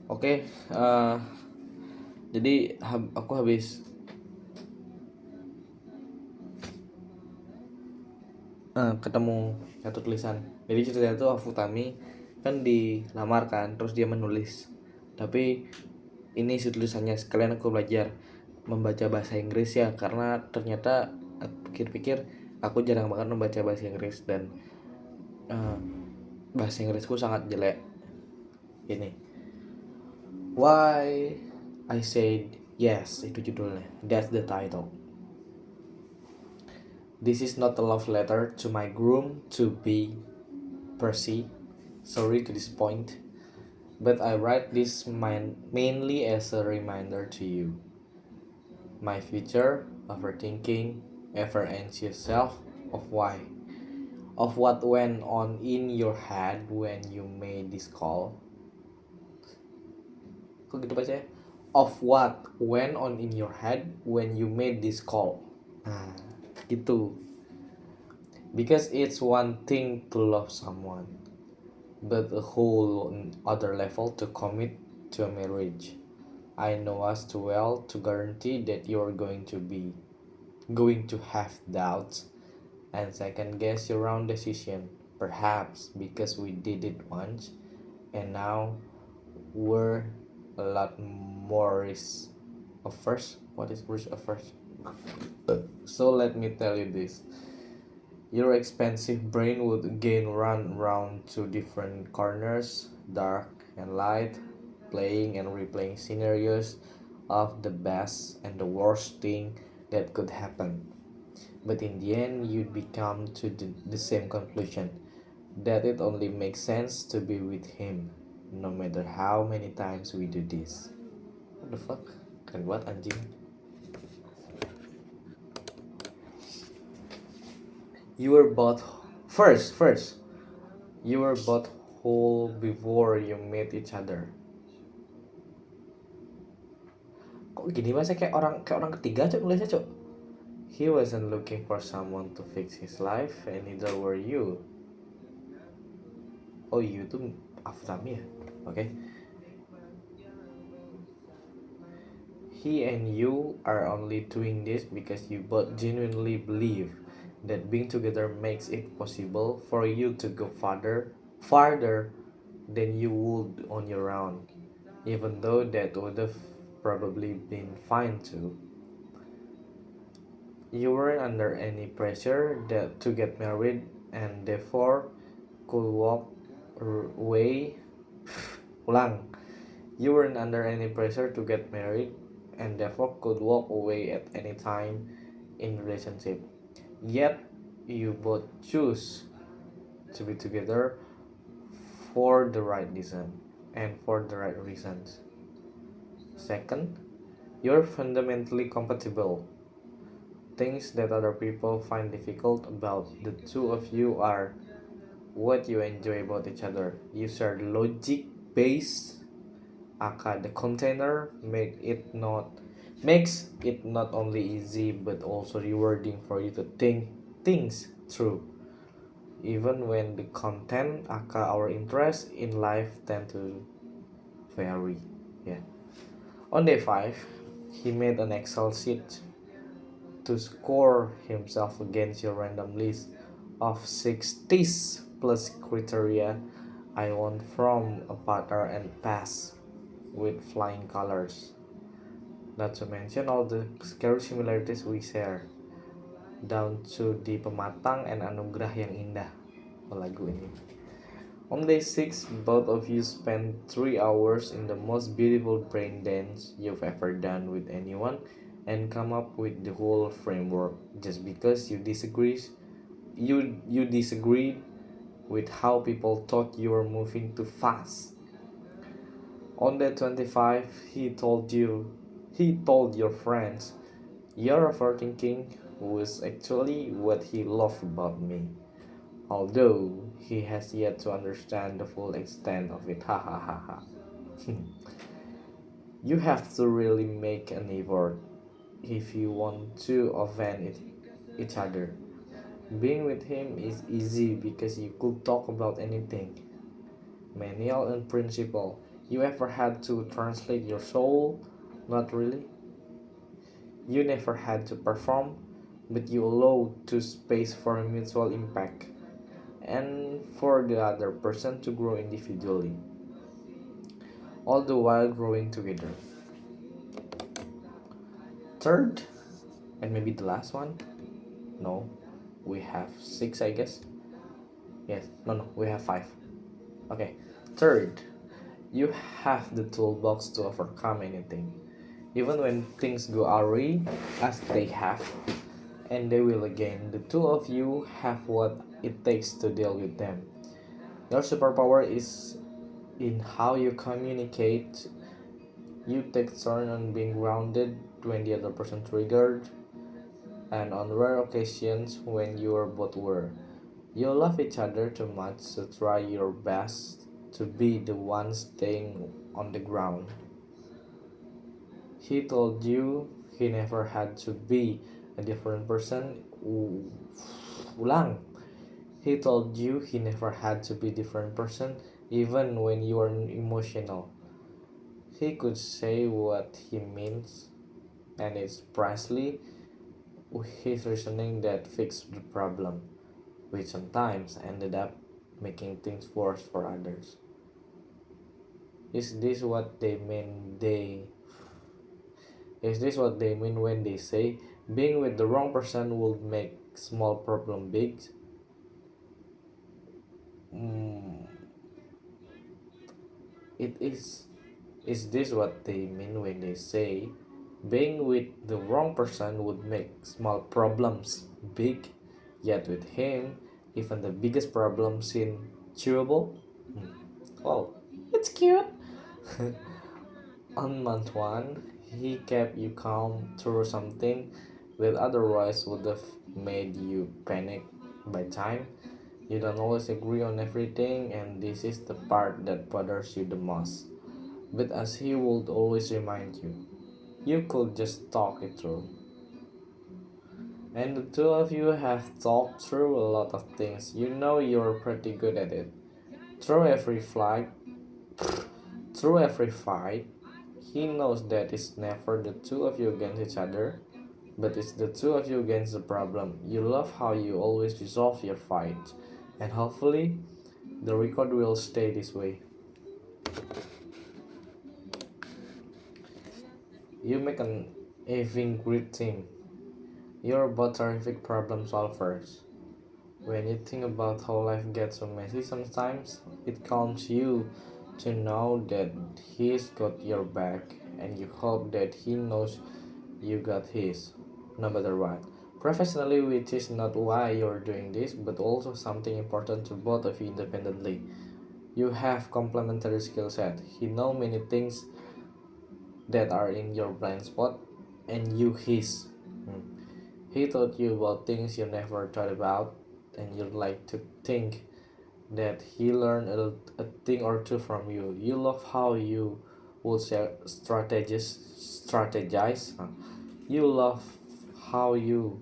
Oke, jadi aku habis ketemu satu tulisan. Jadi ceritanya tuh Afutami kan dilamar kan, terus dia menulis. Tapi ini si tulisannya sekalian aku belajar membaca bahasa Inggris ya, karena ternyata aku pikir-pikir aku jarang banget membaca bahasa Inggris dan eh, bahasa Inggrisku sangat jelek. Ini Why I Said Yes, itu judulnya. That's the title. This is not a love letter to my groom to be Percy. Sorry to disappoint, but I write this mainly as a reminder to you, my future, overthinking, ever anxious self, of why, of what went on in your head when you made this call. Kok gitu baca ya? Of what went on in your head when you made this call. Nah, gitu. Because it's one thing to love someone, but a whole other level to commit to a marriage. I know us too well to guarantee that you're going to have doubts and second guess your own decision. Perhaps because we did it once and now we're a lot more risk averse. What is risk averse? So let me tell you this. Your expensive brain would again run round to different corners, dark and light, playing and replaying scenarios of the best and the worst thing that could happen. But in the end, you'd become to the same conclusion that it only makes sense to be with him, no matter how many times we do this. What the fuck? Keren banget anjing. You were both first. You were both whole before you met each other. Kok gini bahasa kayak orang ketiga cok nulisnya cok. He wasn't looking for someone to fix his life, and neither were you. Oh, you tuh Aftami ya? Oke. He and you are only doing this because you both genuinely believe that being together makes it possible for you to go farther than you would on your own, even though that would have probably been fine too. You weren't under any pressure to get married and therefore could walk away. Ulang. You weren't under any pressure to get married and therefore could walk away at any time in relationship. Yet you both choose to be together for the right reason and for the right reasons. Second, you're fundamentally compatible. Things that other people find difficult about the two of you are what you enjoy about each other. You share logic based aka the container makes it not only easy but also rewarding for you to think things through even when the content aka our interest in life tend to vary. Yeah, on day 5 he made an Excel sheet to score himself against your random list of 60s plus criteria I want from a partner and pass with flying colors. Not to mention all the scary similarities we share, down to the pematang and anugerah yang indah. Lagu ini. On day 6, both of you spent 3 hours in the most beautiful brain dance you've ever done with anyone and come up with the whole framework just because you disagreed with how people thought you were moving too fast. On day 25, he told your friends, your overthinking was actually what he loved about me, although he has yet to understand the full extent of it. Ha ha ha ha. You have to really make an effort if you want to offend each other. Being with him is easy because you could talk about anything, manual and principle. You ever had to translate your soul? Not really. You never had to perform, but you allowed to space for a mutual impact and for the other person to grow individually, all the while growing together. Third, and maybe the last one. No, we have six, I guess. Yes, no, we have five. Okay. Third, you have the toolbox to overcome anything. Even when things go awry, as they have, and they will again, the two of you have what it takes to deal with them. Your superpower is in how you communicate. You take turn on being grounded when the other person triggered, and on rare occasions when you are both were. You love each other too much to try your best to be the one staying on the ground. He told you he never had to be a different person. Ulang. He told you he never had to be a different person even when you are emotional. He could say what he means, and it's precisely his reasoning that fixed the problem, which sometimes ended up making things worse for others. Is this what they mean is this what they mean when they say being with the wrong person will make small problem big? Mm, it is. Is this what they mean when they say being with the wrong person would make small problems big, yet with him, even the biggest problem seem chewable? Hmm. Well, it's cute. On month one, he kept you calm through something that otherwise would have made you panic by time. You don't always agree on everything, and this is the part that bothers you the most. But as he would always remind you, you could just talk it through. And the two of you have talked through a lot of things. You know you're pretty good at it. Through every flight, through every fight, he knows that it's never the two of you against each other, but it's the two of you against the problem. You love how you always resolve your fights, and hopefully, the record will stay this way. You make an effing great team. You're both terrific problem solvers. When you think about how life gets so messy sometimes, it calms you to know that he's got your back, and you hope that he knows you got his, no matter what. Professionally, which is not why you're doing this, but also something important to both of you independently. You have complementary skill set. He know many things that are in your blind spot, and you his. Hmm. He taught you about things you never thought about, and you'd like to think that he learned a thing or two from you. You love how you would strategize. You love how you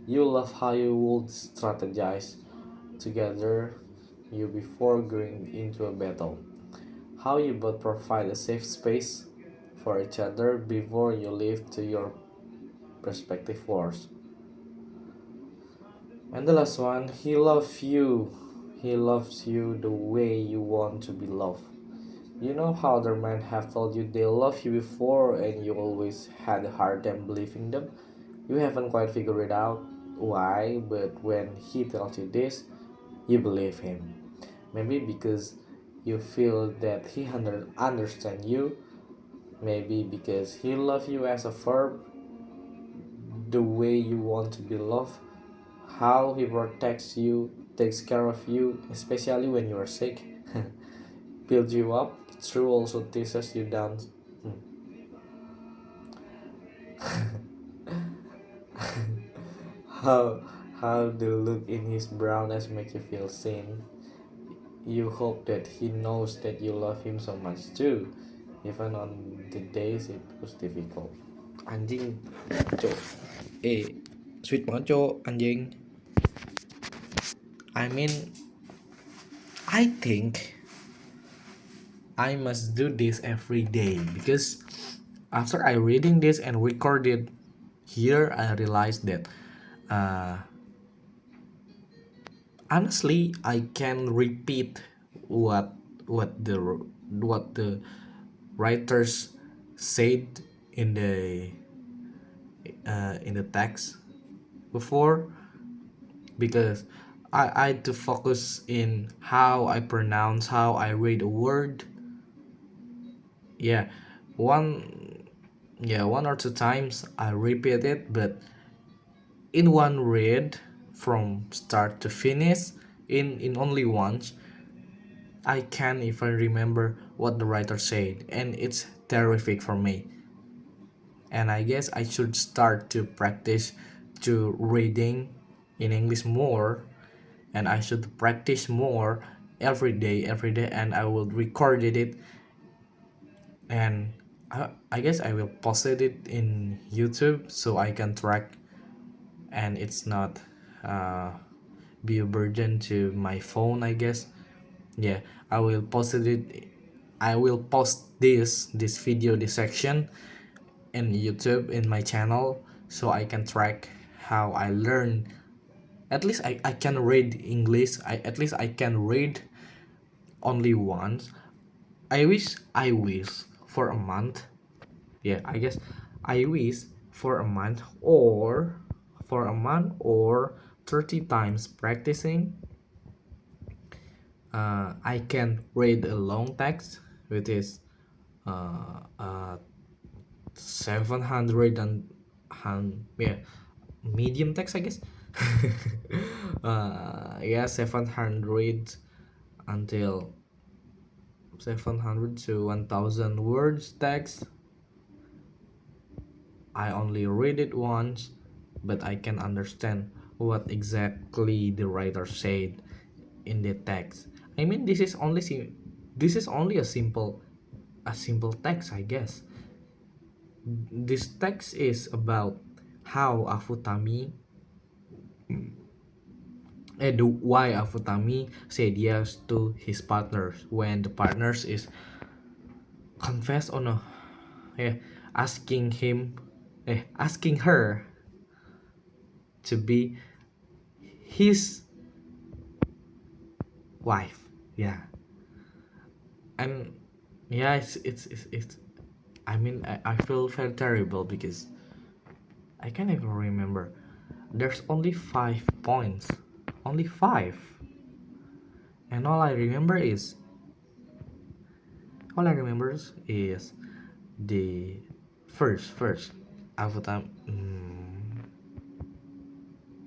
love how you would strategize together you before going into a battle. How you both provide a safe space for each other before you leave to your respective wars. And the last one, he loves you. He loves you the way you want to be loved. You know how other men have told you they love you before and you always had a hard time believing them? You haven't quite figured it out why, but when he tells you this, you believe him. Maybe because you feel that he understands you, maybe because he loves you as a verb, the way you want to be loved, how he protects you, takes care of you, especially when you are sick, builds you up, through also teases you down. how how the look in his brown eyes make you feel seen. You hope that he knows that you love him so much too, even on the days it was difficult. Anjing, cok. Sweet banget cok, anjing. I mean, I think I must do this every day because after I reading this and recorded here, I realized that uh, honestly I can repeat what what the what the writers said in the text before, because I had to focus in how I pronounce, how I read a word. Yeah, one one or two times I repeat it, but in one read from start to finish, in only once, I can't even remember what the writer said, and it's terrific for me. And I guess I should start to practice to reading in English more, and I should practice more every day, and I will record it, and I guess I will post it in YouTube so I can track, and it's not uh, be a burden to my phone, I guess. Yeah, I will post it. I will post this video, this section in YouTube in my channel so I can track how I learn. At least I can read English. At least I can read only once. I wish for a month. Yeah, I guess I wish for a month, or 30 times practicing, I can read a long text, which is uh, uh, 700 yeah, medium text, I guess. Yeah, 700 until 700 to 1000 words text. I only read it once, but I can understand what exactly the writer said in the text. I mean, this is only a simple text, I guess. This text is about how Afutami why Afutami said yes to his partners when the partners is confess or no, yeah, asking him, asking her to be his wife. Yeah, and yeah, it's I mean, I feel very terrible because I can't even remember. There's only 5 points, only five, and all I remember is the first. After time,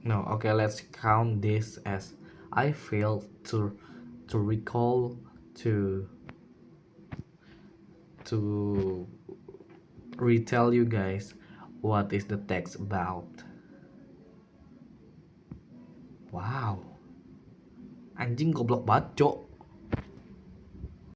no, okay, let's count this as I failed to recall to to retell you guys what is the text about. Wow, anjing goblok banget, Cok.